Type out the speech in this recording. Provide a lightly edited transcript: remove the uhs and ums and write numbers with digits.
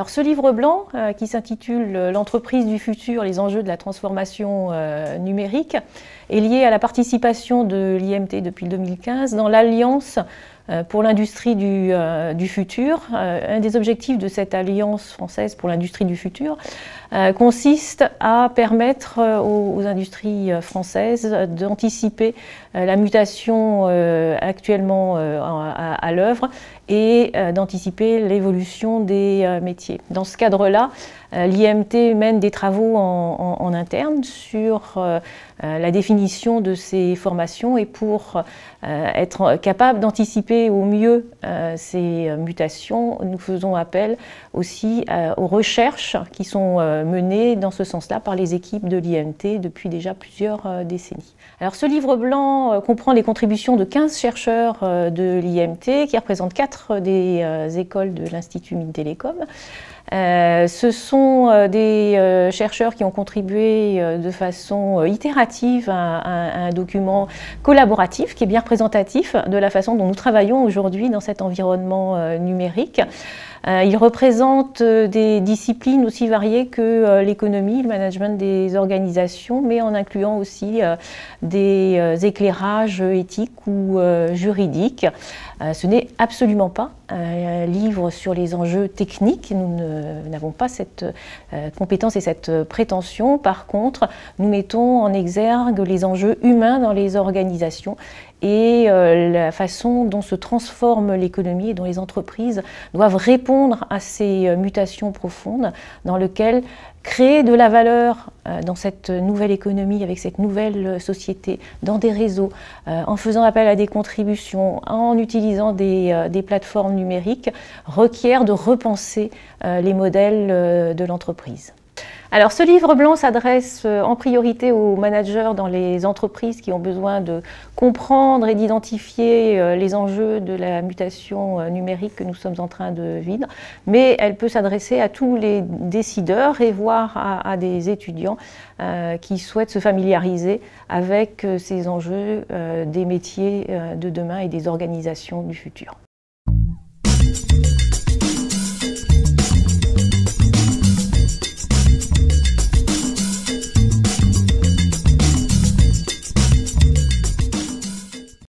Alors ce livre blanc qui s'intitule « L'entreprise du futur, les enjeux de la transformation numérique » est lié à la participation de l'IMT depuis 2015 dans l'Alliance pour l'industrie du futur. Un des objectifs de cette Alliance française pour l'industrie du futur consiste à permettre aux industries françaises d'anticiper la mutation actuellement à l'œuvre et d'anticiper l'évolution des métiers. Dans ce cadre-là, l'IMT mène des travaux en interne sur la définition de ces formations et pour être capable d'anticiper au mieux ces mutations, nous faisons appel aussi aux recherches qui sont menées dans ce sens-là par les équipes de l'IMT depuis déjà plusieurs décennies. Alors ce livre blanc comprend les contributions de 15 chercheurs de l'IMT qui représentent 4 des écoles de l'Institut Mines Télécom. Ce sont des chercheurs qui ont contribué de façon itérative à un document collaboratif qui est bien représentatif de la façon dont nous travaillons aujourd'hui dans cet environnement numérique. Il représente des disciplines aussi variées que l'économie, le management des organisations, mais en incluant aussi des éclairages éthiques ou juridiques. Ce n'est absolument pas un livre sur les enjeux techniques, nous n'avons pas cette compétence et cette prétention. Par contre, nous mettons en exergue les enjeux humains dans les organisations et la façon dont se transforme l'économie et dont les entreprises doivent répondre à ces mutations profondes dans lesquelles créer de la valeur dans cette nouvelle économie, avec cette nouvelle société, dans des réseaux, en faisant appel à des contributions, en utilisant des plateformes numériques, requiert de repenser les modèles de l'entreprise. Alors ce livre blanc s'adresse en priorité aux managers dans les entreprises qui ont besoin de comprendre et d'identifier les enjeux de la mutation numérique que nous sommes en train de vivre, mais elle peut s'adresser à tous les décideurs et voire à des étudiants qui souhaitent se familiariser avec ces enjeux des métiers de demain et des organisations du futur.